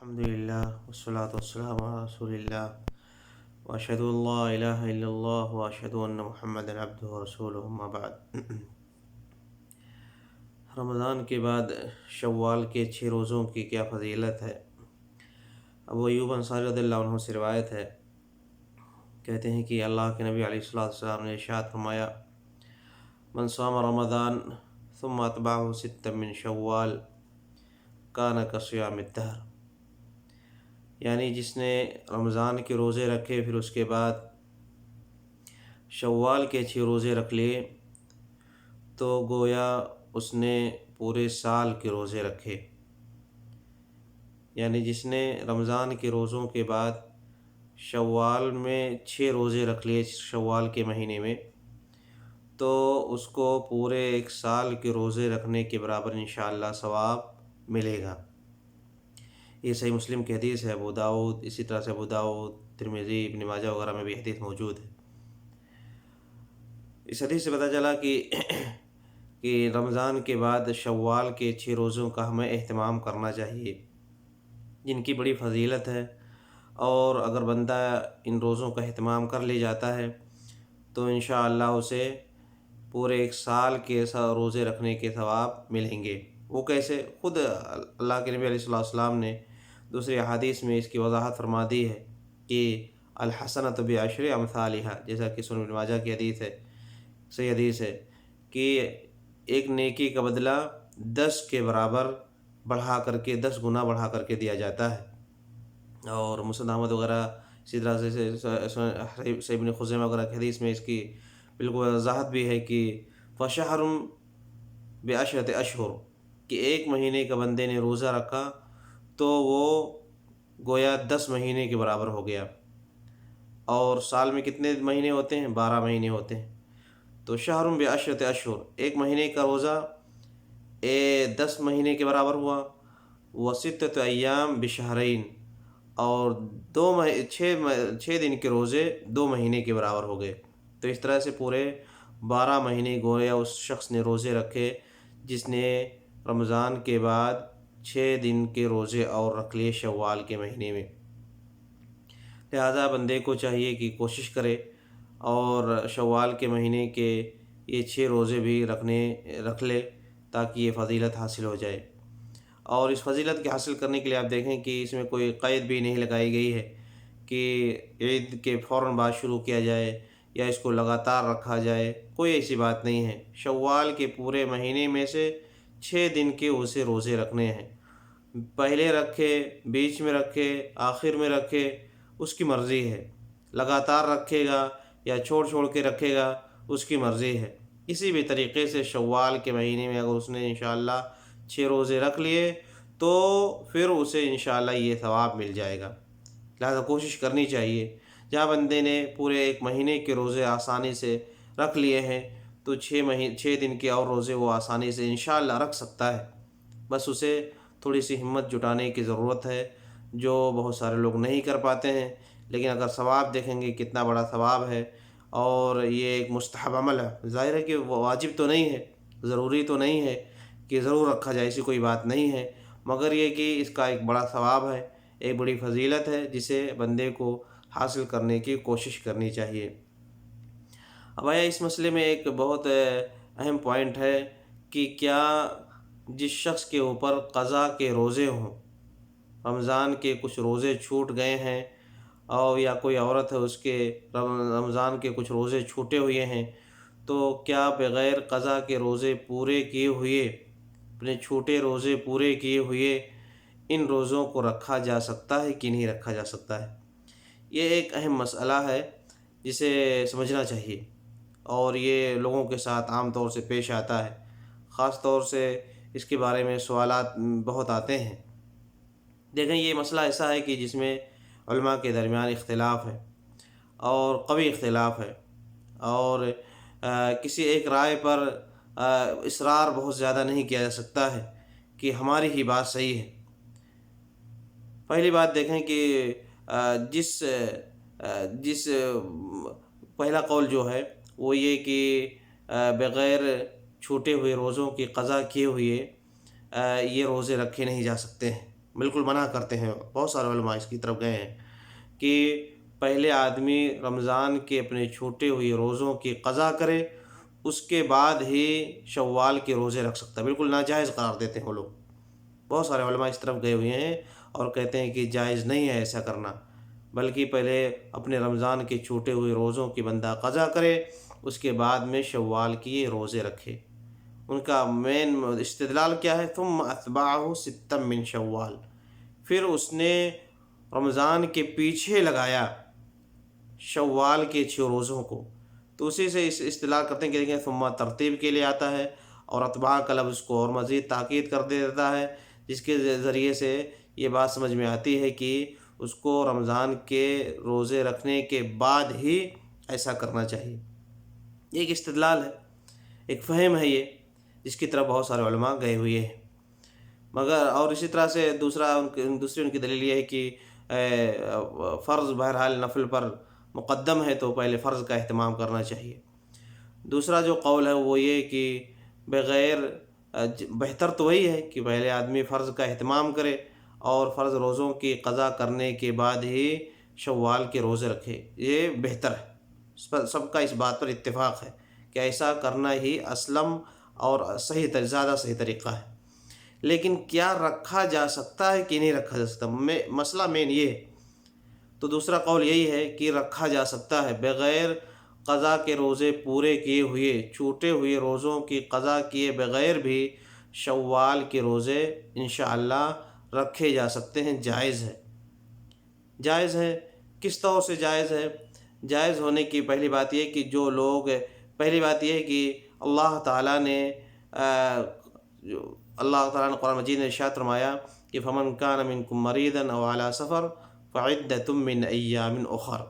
الحمدللہ والصلاة والسلام علی رسول اللہ واشہد ان لا الہ الا اللہ واشہد ان محمدا عبدہ ورسولہ اما بعد۔ رمضان کے بعد شوال کے 6 روزوں کی کیا فضیلت ہے؟ ابو ایوب انصاری رضی اللہ عنہ سے روایت ہے، کہتے ہیں کہ اللہ کے نبی علیہ السلام نے ارشاد فرمایا، من صام رمضان ثم اتبعہ 6 من شوال کان کصیام الدہر، یعنی جس نے رمضان کے روزے رکھے پھر اس کے بعد شوال کے 6 روزے رکھ لیے تو گویا اس نے پورے سال کے روزے رکھے۔ یعنی جس نے رمضان کے روزوں کے بعد شوال میں 6 روزے رکھ لیے شوال کے مہینے میں، تو اس کو پورے 1 سال کے روزے رکھنے کے برابر انشاءاللہ ثواب ملے گا۔ یہ صحیح مسلم کی حدیث ہے، ابو داؤد، اسی طرح سے ابو داؤد، ترمذی، ابن ماجہ وغیرہ میں بھی حدیث موجود ہے۔ اس حدیث سے پتہ چلا کہ رمضان کے بعد شوال کے 6 روزوں کا ہمیں اہتمام کرنا چاہیے، جن کی بڑی فضیلت ہے، اور اگر بندہ ان روزوں کا اہتمام کر لے جاتا ہے تو انشاءاللہ اسے پورے 1 سال کے روزے رکھنے کے ثواب ملیں گے۔ وہ کیسے؟ خود اللہ کے نبی علیہ السلام نے دوسری احادیث میں اس کی وضاحت فرما دی ہے کہ الحسنۃ بعشر امثالھا، جیسا کہ سنن ابن ماجہ کی حدیث ہے، صحیح حدیث ہے کہ ایک نیکی کا بدلہ 10 کے برابر بڑھا کر کے 10 گنا بڑھا کر کے دیا جاتا ہے۔ اور مسند احمد وغیرہ اسی طرح سے ابن خزیمہ وغیرہ کی حدیث میں اس کی بالکل وضاحت بھی ہے کہ فشہر بعشرۃ اشہر، کہ 1 مہینے کا بندے نے روزہ رکھا تو وہ گویا 10 مہینے کے برابر ہو گیا۔ اور سال میں کتنے مہینے ہوتے ہیں؟ 12 مہینے ہوتے ہیں، تو شہر بعشرۃ اشہر، 1 مہینے کا روزہ 10 مہینے کے برابر ہوا، وستۃ ایام بشہرین، اور 6 دن کے روزے 2 مہینے کے برابر ہو گئے۔ تو اس طرح سے پورے 12 مہینے گویا اس شخص نے روزے رکھے جس نے رمضان کے بعد 6 دن کے روزے اور رکھ لیے شوال کے مہینے میں۔ لہذا بندے کو چاہیے کہ کوشش کرے اور شوال کے مہینے کے یہ 6 روزے بھی رکھ لے تاکہ یہ فضیلت حاصل ہو جائے۔ اور اس فضیلت کے حاصل کرنے کے لیے آپ دیکھیں کہ اس میں کوئی قید بھی نہیں لگائی گئی ہے کہ عید کے فوراً بعد شروع کیا جائے یا اس کو لگاتار رکھا جائے، کوئی ایسی بات نہیں ہے۔ شوال کے پورے مہینے میں سے 6 دن کے اسے روزے رکھنے ہیں، پہلے رکھے، بیچ میں رکھے، آخر میں رکھے، اس کی مرضی ہے۔ لگاتار رکھے گا یا چھوڑ کے رکھے گا، اس کی مرضی ہے۔ کسی بھی طریقے سے شوال کے مہینے میں اگر اس نے انشاءاللہ 6 روزے رکھ لیے تو پھر اسے انشاءاللہ یہ ثواب مل جائے گا۔ لہذا کوشش کرنی چاہیے۔ جہاں بندے نے پورے 1 مہینے کے روزے آسانی سے رکھ لیے ہیں تو 6 دن کے اور روزے وہ آسانی سے انشاءاللہ رکھ سکتا ہے، بس اسے تھوڑی سی ہمت جٹانے کی ضرورت ہے، جو بہت سارے لوگ نہیں کر پاتے ہیں۔ لیکن اگر ثواب دیکھیں گے کتنا بڑا ثواب ہے، اور یہ ایک مستحب عمل ہے۔ ظاہر ہے کہ وہ واجب تو نہیں ہے، ضروری تو نہیں ہے کہ ضرور رکھا جائے، ایسی کوئی بات نہیں ہے، مگر یہ کہ اس کا ایک بڑا ثواب ہے، ایک بڑی فضیلت ہے جسے بندے کو حاصل کرنے کی کوشش کرنی چاہیے۔ اب آیا اس مسئلے میں ایک بہت اہم پوائنٹ ہے کہ کیا جس شخص کے اوپر قضا کے روزے ہوں، رمضان کے کچھ روزے چھوٹ گئے ہیں، اور یا کوئی عورت ہے اس کے رمضان کے کچھ روزے چھوٹے ہوئے ہیں، تو کیا بغیر قضا کے روزے پورے کیے ہوئے، اپنے چھوٹے روزے پورے کیے ہوئے ان روزوں کو رکھا جا سکتا ہے کہ نہیں رکھا جا سکتا ہے؟ یہ ایک اہم مسئلہ ہے جسے سمجھنا چاہیے، اور یہ لوگوں کے ساتھ عام طور سے پیش آتا ہے۔ خاص طور سے اس کے بارے میں سوالات بہت آتے ہیں۔ دیکھیں، یہ مسئلہ ایسا ہے کہ جس میں علماء کے درمیان اختلاف ہے، اور قوی اختلاف ہے، اور کسی ایک رائے پر اصرار بہت زیادہ نہیں کیا جا سکتا ہے کہ ہماری ہی بات صحیح ہے۔ پہلی بات دیکھیں کہ جس پہلا قول جو ہے وہ یہ کہ بغیر چھوٹے ہوئے روزوں کی قضا کیے ہوئے یہ روزے رکھے نہیں جا سکتے ہیں۔ بالکل منع کرتے ہیں، بہت سارے علماء اس کی طرف گئے ہیں کہ پہلے آدمی رمضان کے اپنے چھوٹے ہوئے روزوں کی قضا کرے، اس کے بعد ہی شوال کے روزے رکھ سکتا ہے۔ بالکل ناجائز قرار دیتے ہیں وہ لوگ، بہت سارے علماء اس طرف گئے ہوئے ہیں اور کہتے ہیں کہ جائز نہیں ہے ایسا کرنا، بلکہ پہلے اپنے رمضان کے چھوٹے ہوئے روزوں کی بندہ قضا کرے، اس کے بعد میں شوال کی روزے رکھے۔ ان کا مین استدلال کیا ہے؟ ثم اتبعہ ستا من شوال، پھر اس نے رمضان کے پیچھے لگایا شوال کے 6 روزوں کو، تو اسی سے اس استدلال کرتے ہیں کہ دیکھیں ثم ترتیب کے لیے آتا ہے، اور اتباع کا لفظ کو اور مزید تاکید کر دیتا ہے، جس کے ذریعے سے یہ بات سمجھ میں آتی ہے کہ اس کو رمضان کے روزے رکھنے کے بعد ہی ایسا کرنا چاہیے۔ یہ ایک استدلال ہے، ایک فہم ہے یہ، جس کی طرف بہت سارے علماء گئے ہوئے ہیں۔ مگر اور اسی طرح سے دوسری ان کی دلیل یہ ہے کہ فرض بہرحال نفل پر مقدم ہے، تو پہلے فرض کا اہتمام کرنا چاہیے۔ دوسرا جو قول ہے وہ یہ کہ بغیر بہتر تو وہی ہے کہ پہلے آدمی فرض کا اہتمام کرے اور فرض روزوں کی قضا کرنے کے بعد ہی شوال کے روزے رکھے، یہ بہتر ہے۔ سب کا اس بات پر اتفاق ہے کہ ایسا کرنا ہی اسلم اور زیادہ صحیح طریقہ ہے۔ لیکن کیا رکھا جا سکتا ہے کہ نہیں رکھا جا سکتا؟ مسئلہ مین یہ ہے۔ تو دوسرا قول یہی ہے کہ رکھا جا سکتا ہے، بغیر قضا کے روزے پورے کیے ہوئے، چھوٹے ہوئے روزوں کی قضا کیے بغیر بھی شوال کے روزے انشاءاللہ رکھے جا سکتے ہیں، جائز ہے۔ جائز ہے کس طور سے جائز ہے؟ جائز ہونے کی پہلی بات یہ کہ پہلی بات یہ ہے کہ اللہ تعالیٰ نے قرآن مجید میں ارشاد فرمایا کہ فمن کان منکم مریضا او علی سفر فعدۃ من ایام اخر،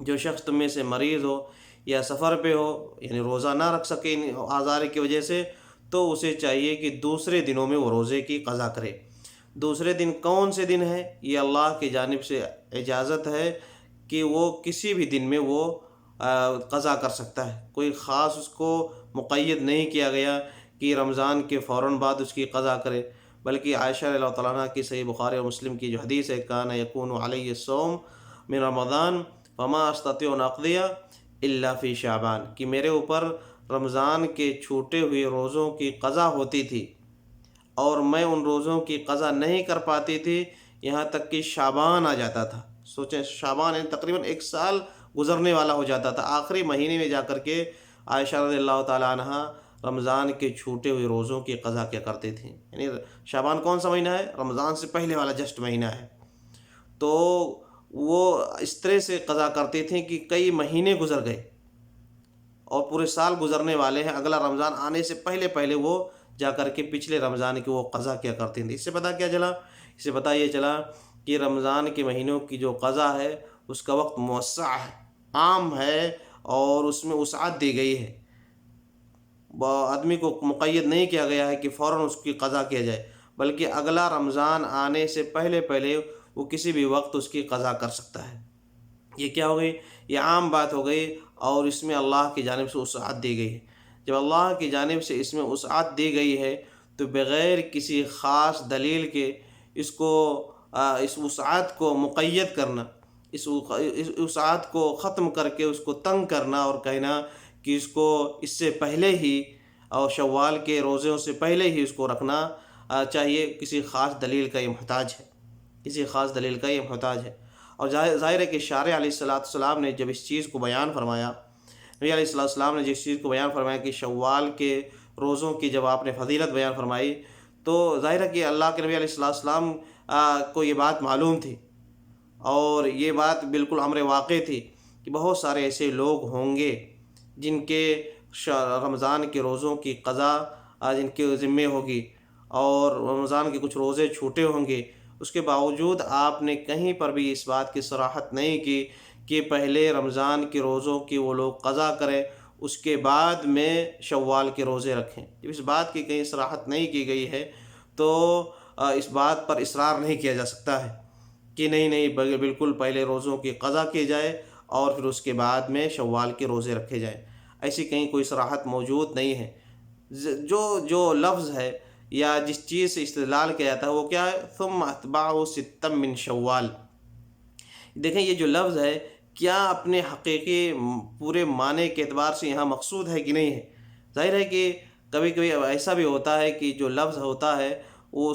جو شخص تم میں سے مریض ہو یا سفر پہ ہو، یعنی روزہ نہ رکھ سکے آزار کی وجہ سے، تو اسے چاہیے کہ دوسرے دنوں میں وہ روزے کی قضا کرے۔ دوسرے دن کون سے دن ہے؟ یہ اللہ کی جانب سے اجازت ہے کہ وہ کسی بھی دن میں وہ قضا کر سکتا ہے، کوئی خاص اس کو مقید نہیں کیا گیا کہ رمضان کے فوراً بعد اس کی قضا کرے، بلکہ عائشہ رضی اللہ تعالیٰ عنہ کی صحیح بخاری اور مسلم کی جو حدیث ہے کان یکون علی الصوم من رمضان فما استطیع ان اقضی الا فی شعبان، کہ میرے اوپر رمضان کے چھوٹے ہوئے روزوں کی قضا ہوتی تھی اور میں ان روزوں کی قضا نہیں کر پاتی تھی یہاں تک کہ شعبان آ جاتا تھا۔ سوچیں شعبان یعنی تقریباً 1 سال گزرنے والا ہو جاتا تھا، آخری مہینے میں جا کر کے عائشہ رضی اللہ تعالیٰ عنہ رمضان کے چھوٹے ہوئے روزوں کی قضا کیا کرتے تھے۔ یعنی شعبان کون سا مہینہ ہے؟ رمضان سے پہلے والا جسٹ مہینہ ہے۔ تو وہ اس طرح سے قضا کرتے تھے کہ کئی مہینے گزر گئے اور پورے سال گزرنے والے ہیں، اگلا رمضان آنے سے پہلے وہ جا کر کے پچھلے رمضان کی وہ قضا کیا کرتے تھے۔ اس سے پتہ کیا چلا؟ اس سے پتہ یہ چلا کہ رمضان کے مہینوں کی جو قضا ہے اس کا وقت موسع ہے، عام ہے، اور اس میں وسعت دی گئی ہے، آدمی کو مقید نہیں کیا گیا ہے کہ فوراً اس کی قضا کیا جائے، بلکہ اگلا رمضان آنے سے پہلے وہ کسی بھی وقت اس کی قضا کر سکتا ہے۔ یہ کیا ہو گئی؟ یہ عام بات ہو گئی، اور اس میں اللہ کی جانب سے وسعت دی گئی ہے۔ جب اللہ کی جانب سے اس میں وسعت دی گئی ہے تو بغیر کسی خاص دلیل کے اس وسعت کو مقید کرنا، اس وسعت کو ختم کر کے اس کو تنگ کرنا اور کہنا کہ اس سے پہلے ہی اور شوال کے روزوں سے پہلے ہی اس کو رکھنا چاہیے، کسی خاص دلیل کا یہ محتاج ہے۔ اور ظاہر ہے کہ شارع علیہ السلام نے جب اس چیز کو بیان فرمایا، نبی علیہ السلام نے جس چیز کو بیان فرمایا کہ شوال کے روزوں کی جب آپ نے فضیلت بیان فرمائی، تو ظاہر ہے کہ اللہ کے نبی علیہ السلام کو یہ بات معلوم تھی، اور یہ بات بالکل امر واقع تھی کہ بہت سارے ایسے لوگ ہوں گے جن کے رمضان کے روزوں کی قضا جن کے ذمے ہوگی، اور رمضان کے کچھ روزے چھوٹے ہوں گے۔ اس کے باوجود آپ نے کہیں پر بھی اس بات کی صراحت نہیں کی کہ پہلے رمضان کے روزوں کی وہ لوگ قضا کریں، اس کے بعد میں شوال کے روزے رکھیں۔ جب اس بات کی کہیں صراحت نہیں کی گئی ہے تو اس بات پر اصرار نہیں کیا جا سکتا ہے کہ نہیں بالکل پہلے روزوں کی قضا کی جائے اور پھر اس کے بعد میں شوال کے روزے رکھے جائیں۔ ایسی کہیں کوئی صراحت موجود نہیں ہے۔ جو لفظ ہے یا جس چیز سے استدلال کیا جاتا ہے وہ کیا ہے؟ ثم اتبعہ ستا من شوال۔ دیکھیں یہ جو لفظ ہے کیا اپنے حقیقی پورے معنی کے اعتبار سے یہاں مقصود ہے کہ نہیں ہے؟ ظاہر ہے کہ کبھی کبھی ایسا بھی ہوتا ہے کہ جو لفظ ہوتا ہے وہ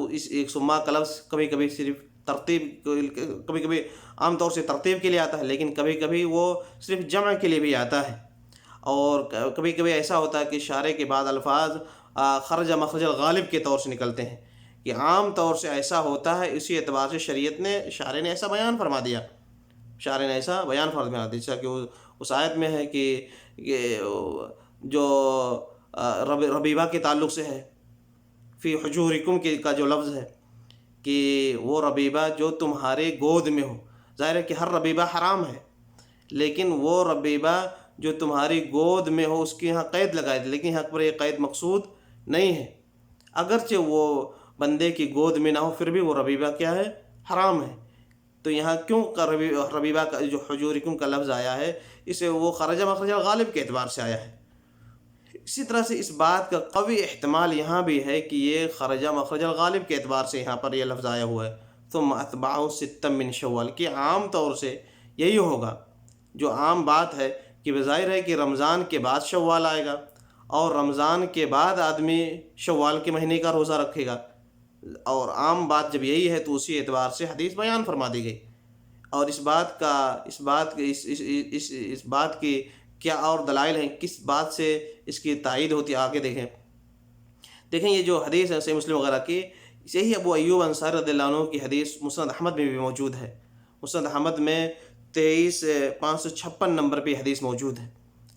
اس ایک ثم کا لفظ کبھی کبھی صرف ترتیب، کبھی کبھی عام طور سے ترتیب کے لیے آتا ہے، لیکن کبھی کبھی وہ صرف جمع کے لیے بھی آتا ہے۔ اور کبھی کبھی ایسا ہوتا ہے کہ اشارے کے بعد الفاظ خرج مخرج الغالب کے طور سے نکلتے ہیں، کہ عام طور سے ایسا ہوتا ہے، اسی اعتبار سے شریعت نے، شارع نے ایسا بیان فرما دیا، شارع نے ایسا بیان فرما دیا، جیسا کہ اس آیت میں ہے کہ جو ربیبہ کے تعلق سے ہے، فی حجورکم کا جو لفظ ہے کہ وہ ربیبہ جو تمہارے گود میں ہو، ظاہر ہے کہ ہر ربیبہ حرام ہے، لیکن وہ ربیبہ جو تمہاری گود میں ہو اس کی یہاں قید لگائی تھی، لیکن یہاں پر یہ قید مقصود نہیں ہے، اگرچہ وہ بندے کی گود میں نہ ہو پھر بھی وہ ربیبہ کیا ہے؟ حرام ہے۔ تو یہاں کیوں ربیبہ کا جو حجورکم کا لفظ آیا ہے اسے وہ خرج مخرج الغالب کے اعتبار سے آیا ہے۔ اسی طرح سے اس بات کا قوی احتمال یہاں بھی ہے کہ یہ خرج مخرج الغالب کے اعتبار سے یہاں پر یہ لفظ آیا ہوا ہے، ثم اتبعہ ستا من شوال، کہ عام طور سے یہی ہوگا، جو عام بات ہے کہ بظاہر ہے کہ رمضان کے بعد شوال آئے گا، اور رمضان کے بعد آدمی شوال کے مہینے کا روزہ رکھے گا، اور عام بات جب یہی ہے تو اسی اعتبار سے حدیث بیان فرما دی گئی۔ اور اس بات کی کیا اور دلائل ہیں، کس بات سے اس کی تائید ہوتی ہے، آگے دیکھیں یہ جو حدیث ہے صحیح مسلم وغیرہ کی، یہی ابو ایوب انصاری رضی اللہ عنہ کی حدیث مسند احمد میں بھی موجود ہے۔ مسند احمد میں 23,556 نمبر پہ حدیث موجود ہے،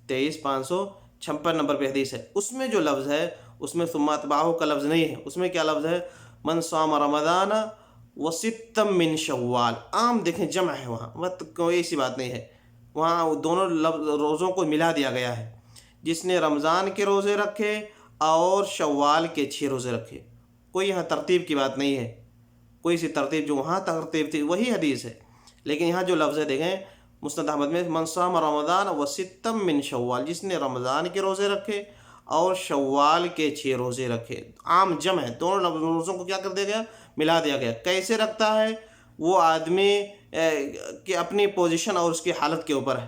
23,556 نمبر پہ حدیث ہے۔ اس میں جو لفظ ہے اس میں ثم اتبعہ کا لفظ نہیں ہے، اس میں کیا لفظ ہے؟ من صام رمضان وستا من شوال۔ عام دیکھیں جمع ہے، وہاں کوئی ایسی بات نہیں ہے، وہاں دونوں روزوں کو ملا دیا گیا ہے، جس نے رمضان کے روزے رکھے اور شوال کے 6 روزے رکھے، کوئی یہاں ترتیب کی بات نہیں ہے، کوئی سی ترتیب جو وہاں ترتیب تھی وہی حدیث ہے، لیکن یہاں جو لفظ ہے دیکھیں مسند احمد میں من صام رمضان وستا من شوال، جس نے رمضان کے روزے رکھے اور شوال کے 6 روزے رکھے، عام جمع ہے، دونوں روزوں کو کیا کر دیا گیا؟ ملا دیا گیا۔ کیسے رکھتا ہے؟ وہ آدمی کہ اپنی پوزیشن اور اس کی حالت کے اوپر ہے،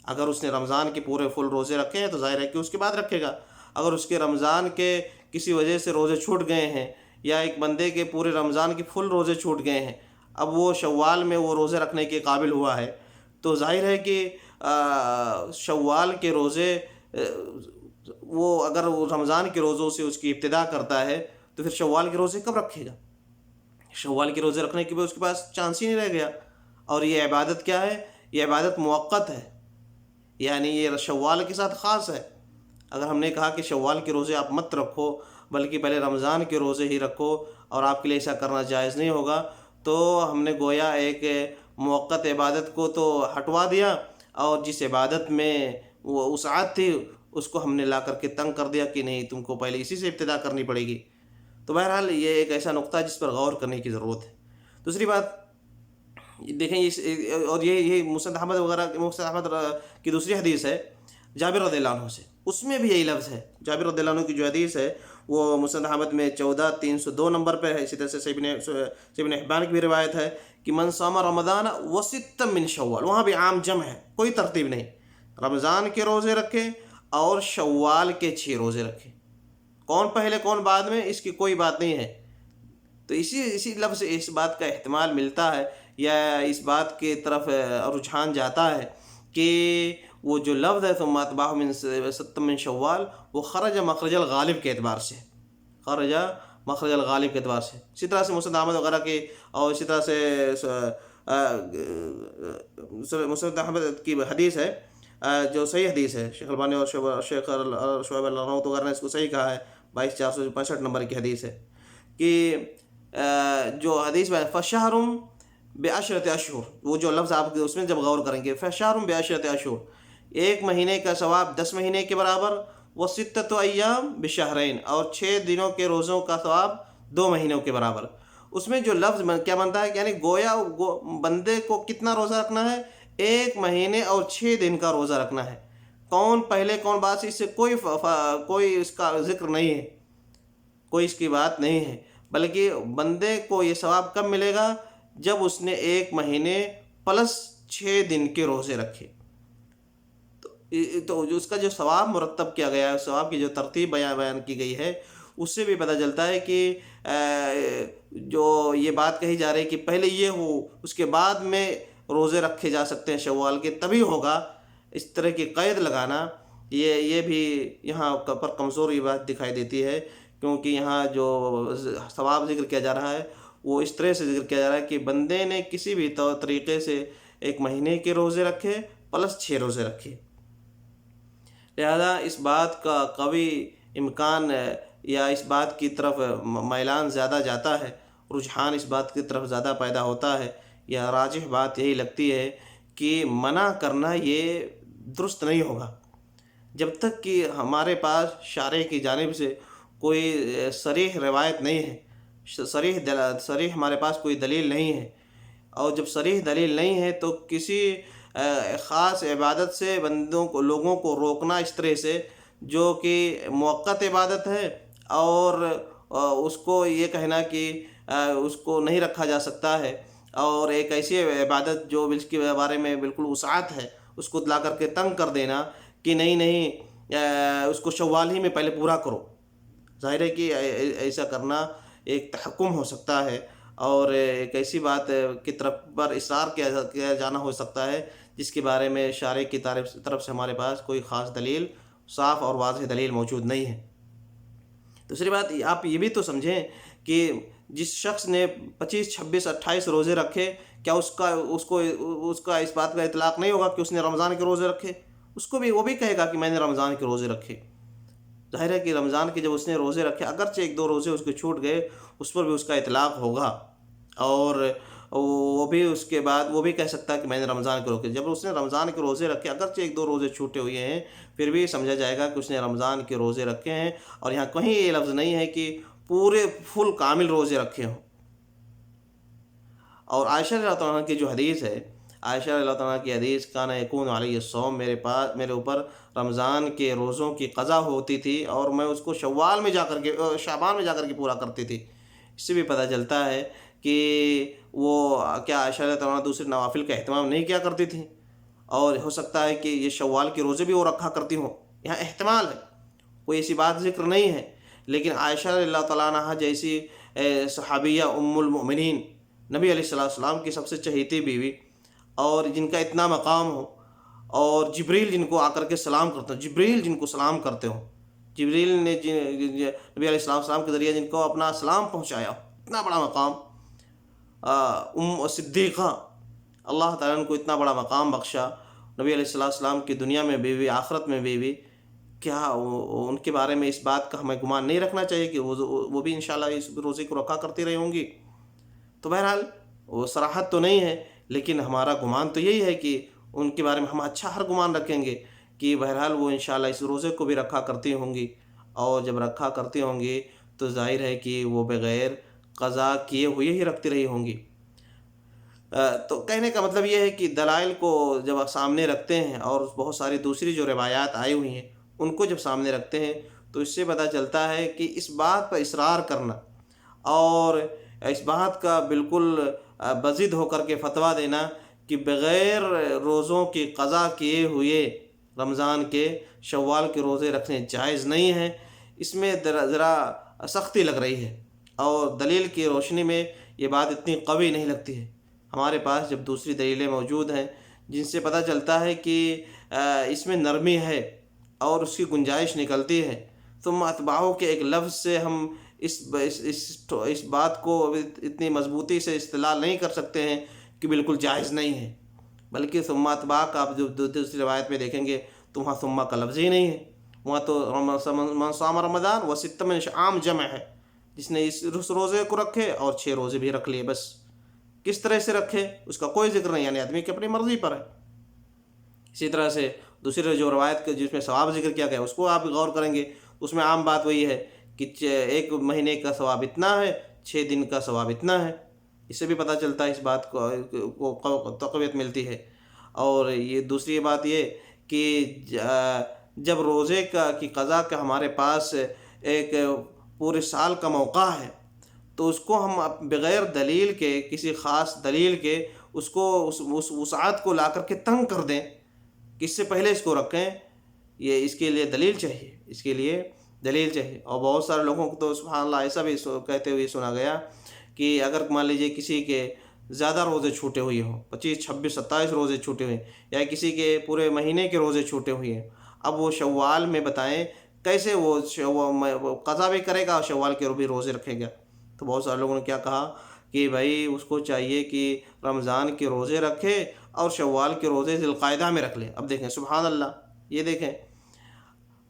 اگر اس نے رمضان کے پورے فل روزے رکھے ہیں تو ظاہر ہے کہ اس کے بعد رکھے گا، اگر اس کے رمضان کے کسی وجہ سے روزے چھوٹ گئے ہیں، یا ایک بندے کے پورے رمضان کے فل روزے چھوٹ گئے ہیں، اب وہ شوال میں وہ روزے رکھنے کے قابل ہوا ہے، تو ظاہر ہے کہ شوال کے روزے وہ اگر وہ رمضان کے روزوں سے اس کی ابتدا کرتا ہے تو پھر شوال کے روزے کب رکھے گا؟ شوال کے روزے رکھنے کے بعد اس کے پاس چانس ہی نہیں رہ گیا۔ اور یہ عبادت کیا ہے؟ یہ عبادت موقت ہے، یعنی یہ شوال کے ساتھ خاص ہے۔ اگر ہم نے کہا کہ شوال کے روزے آپ مت رکھو بلکہ پہلے رمضان کے روزے ہی رکھو اور آپ کے لیے ایسا کرنا جائز نہیں ہوگا، تو ہم نے گویا ایک موقت عبادت کو تو ہٹوا دیا، اور جس عبادت میں وہ وسعت تھی اس کو ہم نے لا کر کے تنگ کر دیا کہ نہیں تم کو پہلے اسی سے ابتدا کرنی پڑے گی۔ تو بہرحال یہ ایک ایسا نقطہ ہے جس پر غور کرنے کی ضرورت ہے۔ دوسری بات دیکھیں اور یہ مسند احمد وغیرہ، مسند احمد کی دوسری حدیث ہے جابر رضی اللہ عنہ سے، اس میں بھی یہی لفظ ہے۔ جابر رضی اللہ عنہ کی جو حدیث ہے وہ مسند احمد میں 14,302 نمبر پہ ہے، اسی طرح سے صحیح ابن حبان کی بھی روایت ہے کہ من صام رمضان وستا من شوال، وہاں بھی عام جمع ہے، کوئی ترتیب نہیں، رمضان کے روزے رکھے اور شوال کے 6 روزے رکھے، کون پہلے کون بعد میں اس کی کوئی بات نہیں ہے۔ تو اسی لفظ سے اس بات کا احتمال ملتا ہے یا اس بات کی طرف رجحان جاتا ہے کہ وہ جو لفظ ہے ثم اتبعہ من ستا من شوال وہ خرج مخرج الغالب کے اعتبار سے، خرج مخرج الغالب کے اعتبار سے۔ اسی طرح سے مسند احمد وغیرہ کے، اور اسی طرح سے مسند احمد کی حدیث ہے جو صحیح حدیث ہے، شیخ البانی اور شیخ شعیب الارناؤط وغیرہ نے اس کو صحیح کہا ہے، 22,465 نمبر کی حدیث ہے کہ جو حدیث میں فشہر بعشرۃ اشہر، وہ جو لفظ آپ اس میں جب غور کریں گے، فشہر بعشرۃ اشہر، ایک مہینے کا ثواب 10 مہینے کے برابر، وستۃ ایام بشہرین، اور 6 دنوں کے روزوں کا ثواب 2 مہینوں کے برابر۔ اس میں جو لفظ کیا بنتا ہے، یعنی گویا بندے کو کتنا روزہ رکھنا ہے؟ 1 مہینے اور 6 دن کا روزہ رکھنا ہے۔ کون پہلے کون بعد سے اس سے کوئی اس کا ذکر نہیں ہے، کوئی اس کی بات نہیں ہے، بلکہ بندے کو یہ ثواب کب ملے گا؟ جب اس نے 1 مہینے پلس 6 دن کے روزے رکھے، تو جو اس کا جو ثواب مرتب کیا گیا ہے، ثواب کی جو ترتیب بیان کی گئی ہے، اس سے بھی پتہ چلتا ہے کہ جو یہ بات کہی جا رہی ہے کہ پہلے یہ ہو اس کے بعد میں روزے رکھے جا سکتے ہیں شوال کے، تبھی ہوگا، اس طرح کی قید لگانا یہ بھی یہاں پر کمزور یہ بات دکھائی دیتی ہے، کیونکہ یہاں جو ثواب ذکر کیا جا رہا ہے وہ اس طرح سے ذکر کیا جا رہا ہے کہ بندے نے کسی بھی طریقے سے 1 مہینے کے روزے رکھے پلس 6 روزے رکھے، لہذا اس بات کا قوی امکان یا اس بات کی طرف میلان زیادہ جاتا ہے، رجحان اس بات کی طرف زیادہ پیدا ہوتا ہے، یا راجح بات یہی لگتی ہے کہ منع کرنا یہ درست نہیں ہوگا جب تک کہ ہمارے پاس شارع کی جانب سے کوئی صریح روایت نہیں ہے، صریح ہمارے پاس کوئی دلیل نہیں ہے، اور جب صریح دلیل نہیں ہے تو کسی خاص عبادت سے لوگوں کو روکنا اس طرح سے جو کہ موقت عبادت ہے، اور اس کو یہ کہنا کہ اس کو نہیں رکھا جا سکتا ہے، اور ایک ایسی عبادت جو اس کے بارے میں بالکل وسعت ہے اس کو لا کر کے تنگ کر دینا کہ نہیں اس کو شوال ہی میں پہلے پورا کرو، ظاہر ہے کہ ایسا کرنا ایک تحکم ہو سکتا ہے، اور ایک ایسی بات کی طرف پر اصرار کیا جانا ہو سکتا ہے جس کے بارے میں شارع کی طرف سے ہمارے پاس کوئی خاص دلیل، صاف اور واضح دلیل موجود نہیں ہے۔ دوسری بات آپ یہ بھی تو سمجھیں کہ جس شخص نے 25، 26، 28 روزے رکھے، کیا اس کا اس بات کا اطلاق نہیں ہوگا کہ اس نے رمضان کے روزے رکھے؟ اس کو بھی وہ بھی کہے گا کہ میں نے رمضان کے روزے رکھے۔ ظاہر ہے کہ رمضان کے جب اس نے روزے رکھے، اگرچہ 1-2 روزے اس کے چھوٹ گئے، اس پر بھی اس کا اطلاق ہوگا، اور وہ بھی اس کے بعد وہ بھی کہہ سکتا ہے کہ میں نے رمضان کے روزے، جب اس نے رمضان کے روزے رکھے، اگرچہ 1-2 روزے چھوٹے ہوئے ہیں، پھر بھی سمجھا جائے گا کہ اس نے رمضان کے روزے رکھے ہیں، اور یہاں کہیں یہ لفظ نہیں ہے کہ پورے فل کامل روزے رکھے ہوں۔ اور عائشہ رضی اللہ عنہ کی جو حدیث ہے، عائشہ رضی اللہ عنہ کی حدیث، کان یکون علی الصوم، میرے اوپر رمضان کے روزوں کی قضا ہوتی تھی، اور میں اس کو شوال میں جا کر کے، شعبان میں جا کر کے پورا کرتی تھی۔ اس سے بھی پتہ چلتا ہے کہ وہ کیا عائشہ رضی اللہ عنہ دوسرے نوافل کا اہتمام نہیں کیا کرتی تھیں، اور ہو سکتا ہے کہ یہ شوال کے روزے بھی وہ رکھا کرتی ہوں، یہاں احتمال ہے، کوئی ایسی بات ذکر نہیں ہے، لیکن عائشہ رضی اللہ تعالیٰ عنہ جیسی صحابیہ ام المؤمنین، نبی علیہ السلام کی سب سے چہیتی بیوی، اور جن کا اتنا مقام ہو، اور جبریل جن کو آ کر کے سلام کرتے ہوں، جبریل جن کو سلام کرتے ہوں، جبریل نے نبی علیہ السلام کے ذریعے جن کو اپنا سلام پہنچایا، اتنا بڑا مقام، صدیقہ، اللہ تعالیٰ نے کو اتنا بڑا مقام بخشا، نبی علیہ السلام کی دنیا میں بیوی، آخرت میں بیوی، کیا ان کے بارے میں اس بات کا ہمیں گمان نہیں رکھنا چاہیے کہ وہ بھی انشاءاللہ اس روزے کو رکھا کرتی رہی ہوں گی؟ تو بہرحال وہ صراحت تو نہیں ہے، لیکن ہمارا گمان تو یہی ہے کہ ان کے بارے میں ہم اچھا ہر گمان رکھیں گے کہ بہرحال وہ انشاءاللہ اس روزے کو بھی رکھا کرتی ہوں گی، اور جب رکھا کرتی ہوں گی تو ظاہر ہے کہ وہ بغیر قضا کیے ہوئے ہی رکھتی رہی ہوں گی۔ تو کہنے کا مطلب یہ ہے کہ دلائل کو جب آپ سامنے رکھتے ہیں، اور بہت ساری دوسری جو روایات آئی ہوئی ہیں ان کو جب سامنے رکھتے ہیں، تو اس سے پتہ چلتا ہے کہ اس بات پر اصرار کرنا، اور اس بات کا بالکل بضد ہو کر کے فتویٰ دینا کہ بغیر روزوں کی قضا کیے ہوئے رمضان کے شوال کے روزے رکھنے جائز نہیں ہیں، اس میں ذرا سختی لگ رہی ہے، اور دلیل کی روشنی میں یہ بات اتنی قوی نہیں لگتی ہے۔ ہمارے پاس جب دوسری دلیلیں موجود ہیں جن سے پتہ چلتا ہے کہ اس میں نرمی ہے اور اس کی گنجائش نکلتی ہے، ثم اتباعہ کے ایک لفظ سے ہم اس بات کو اتنی مضبوطی سے استدلال نہیں کر سکتے ہیں کہ بالکل جائز نہیں ہے، بلکہ ثم اتباع کا آپ جو دوسری روایت میں دیکھیں گے تو وہاں ثم کا لفظ ہی نہیں ہے، وہاں تو من صام رمضان و ست من عام جمع ہے، جس نے اس روزے کو رکھے اور 6 روزے بھی رکھ لیے، بس کس طرح سے رکھے اس کا کوئی ذکر نہیں، یعنی آدمی کی اپنی مرضی پر ہے۔ اسی طرح سے دوسری جو روایت جس میں ثواب ذکر کیا گیا اس کو آپ غور کریں گے، اس میں عام بات وہی ہے کہ 1 مہینے کا ثواب اتنا ہے، 6 دن کا ثواب اتنا ہے، اس سے بھی پتہ چلتا ہے اس بات کو تقویت ملتی ہے۔ اور یہ دوسری بات یہ کہ جب روزے کی قضا کا ہمارے پاس ایک پورے سال کا موقع ہے، تو اس کو ہم بغیر دلیل کے، کسی خاص دلیل کے، اس کو اس وسعت کو لا کر کے تنگ کر دیں کہ اس سے پہلے اس کو رکھیں، یہ اس کے لیے دلیل چاہیے، اس کے لیے دلیل چاہیے۔ اور بہت سارے لوگوں کو تو سبحان اللہ ایسا بھی کہتے ہوئے سنا گیا کہ اگر مان لیجیے کسی کے زیادہ روزے چھوٹے ہوئے ہوں، 25 26 27 روزے چھوٹے ہوئے، یا کسی کے پورے مہینے کے روزے چھوٹے ہوئے ہیں، اب وہ شوال میں بتائیں کیسے وہ قضا بھی کرے گا اور شوال کے بھی روزے رکھے گا۔ تو بہت سارے لوگوں نے کیا کہا کہ بھائی اس کو چاہیے کہ رمضان کے روزے رکھے اور شوال کے روزے ذی القعدہ میں رکھ لے۔ اب دیکھیں سبحان اللہ، یہ دیکھیں،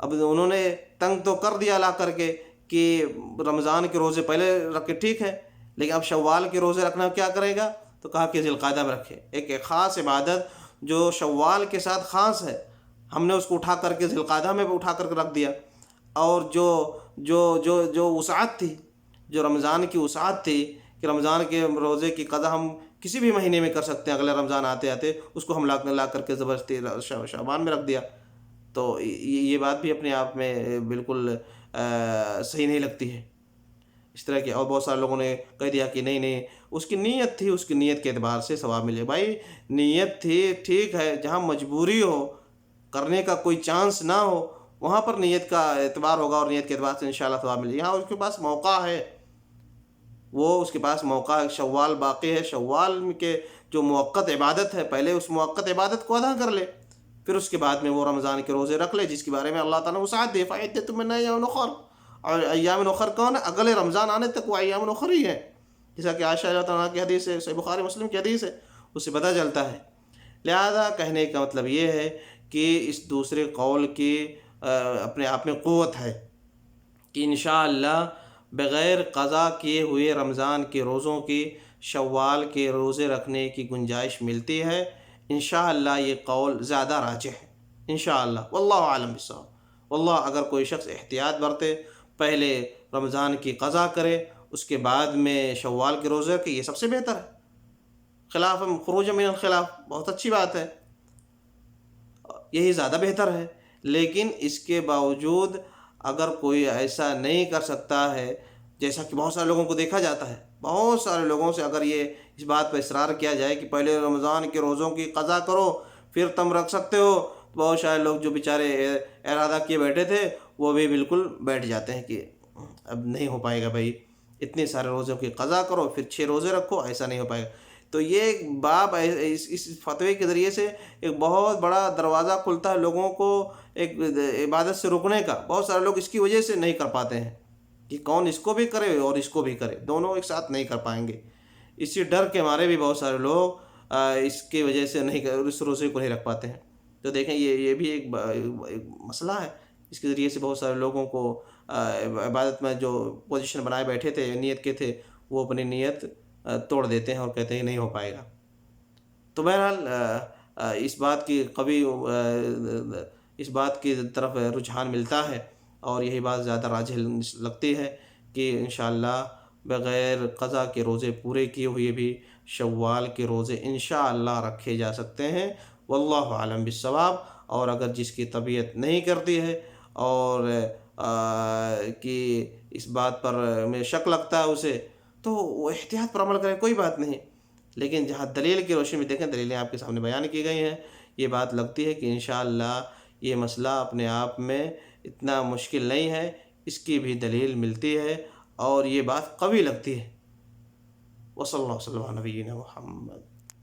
اب انہوں نے تنگ تو کر دیا لا کر کے کہ رمضان کے روزے پہلے رکھے، ٹھیک ہے، لیکن اب شوال کے روزے رکھنا کیا کرے گا؟ تو کہا کہ ذی القعدہ میں رکھے، ایک خاص عبادت جو شوال کے ساتھ خاص ہے، ہم نے اس کو اٹھا کر کے ذی القعدہ میں بھی اٹھا کر کے رکھ دیا۔ اور جو وسعت تھی، جو رمضان کی وسعت تھی کہ رمضان کے روزے کی قضا ہم کسی بھی مہینے میں کر سکتے ہیں، اگلے رمضان آتے آتے، اس کو ہم لا کر کے زبردستی شعبان میں رکھ دیا۔ تو یہ بات بھی اپنے آپ میں بالکل صحیح نہیں لگتی ہے اس طرح کی۔ اور بہت سارے لوگوں نے کہہ دیا کہ نہیں اس کی نیت تھی، اس کی نیت کے اعتبار سے ثواب ملے۔ بھائی نیت تھی ٹھیک ہے، جہاں مجبوری ہو، کرنے کا کوئی چانس نہ ہو، وہاں پر نیت کا اعتبار ہوگا اور نیت کے اعتبار سے انشاءاللہ ثواب ملے۔ یہاں اس کے پاس موقع ہے، اس کے پاس موقع ہے، شوال باقی ہے، شوال کے جو موقت عبادت ہے، پہلے اس موقت عبادت کو ادا کر لے، پھر اس کے بعد میں وہ رمضان کے روزے رکھ لے، جس کے بارے میں اللہ تعالیٰ نے وسعت دے، فَعِدَّةٌ مِّنْ أَيَّامٍ أُخَرَ۔ اور ایام اخر کون ہے؟ اگلے رمضان آنے تک وہ ایام اخر ہی ہے، جیسا کہ عائشہ رضی اللہ عنہا کی حدیث ہے، صحیح بخاری مسلم کی حدیث ہے، اس سے پتہ چلتا ہے۔ لہذا کہنے کا مطلب یہ ہے کہ اس دوسرے قول کی اپنے آپ میں قوت ہے کہ انشاءاللہ بغیر قضا کیے ہوئے رمضان کے روزوں کی شوال کے روزے رکھنے کی گنجائش ملتی ہے۔ انشاءاللہ یہ قول زیادہ راجح ہے انشاءاللہ، واللہ عالم بالصواب۔ واللہ اگر کوئی شخص احتیاط برتے، پہلے رمضان کی قضا کرے، اس کے بعد میں شوال کے روزے رکھے، یہ سب سے بہتر ہے، خلاف خروج من الخلاف، بہت اچھی بات ہے، یہی زیادہ بہتر ہے۔ لیکن اس کے باوجود اگر کوئی ایسا نہیں کر سکتا ہے، جیسا کہ بہت سارے لوگوں کو دیکھا جاتا ہے، بہت سارے لوگوں سے اگر یہ اس بات پر اصرار کیا جائے کہ پہلے رمضان کے روزوں کی قضا کرو پھر تم رکھ سکتے ہو، تو بہت سارے لوگ جو بیچارے ارادہ کیے بیٹھے تھے وہ بھی بالکل بیٹھ جاتے ہیں کہ اب نہیں ہو پائے گا بھائی، اتنے سارے روزوں کی قضا کرو پھر 6 روزے رکھو، ایسا نہیں ہو پائے گا۔ تو یہ باب اس فتوے کے ذریعے سے ایک بہت بڑا دروازہ کھلتا ہے لوگوں کو ایک عبادت سے روکنے کا۔ بہت سارے لوگ اس کی وجہ سے نہیں کر پاتے ہیں کہ کون اس کو بھی کرے اور اس کو بھی کرے، دونوں ایک ساتھ نہیں کر پائیں گے، اسی ڈر کے مارے بھی بہت سارے لوگ اس کی وجہ سے اس روزے کو نہیں رکھ پاتے ہیں۔ تو دیکھیں یہ بھی ایک مسئلہ ہے، اس کے ذریعے سے بہت سارے لوگوں کو عبادت میں جو پوزیشن بنائے بیٹھے تھے، نیت کے تھے، وہ اپنی نیت توڑ دیتے ہیں اور کہتے ہیں نہیں ہو پائے گا۔ تو بہرحال اس بات کی طرف رجحان ملتا ہے، اور یہی بات زیادہ راجح لگتی ہے کہ انشاءاللہ بغیر قضا کے روزے پورے کیے ہوئے بھی شوال کے روزے انشاءاللہ رکھے جا سکتے ہیں، واللہ عالم بالصواب۔ اور اگر جس کی طبیعت نہیں کرتی ہے اور کہ اس بات پر میں شک لگتا ہے اسے، تو وہ احتیاط پر عمل کرے، کوئی بات نہیں۔ لیکن جہاں دلیل کی روشنی میں دیکھیں، دلیلیں آپ کے سامنے بیان کی گئی ہیں، یہ بات لگتی ہے کہ انشاءاللہ یہ مسئلہ اپنے آپ میں اتنا مشکل نہیں ہے، اس کی بھی دلیل ملتی ہے اور یہ بات قوی لگتی ہے۔ وصلی اللہ وسلم علی نبینا محمد۔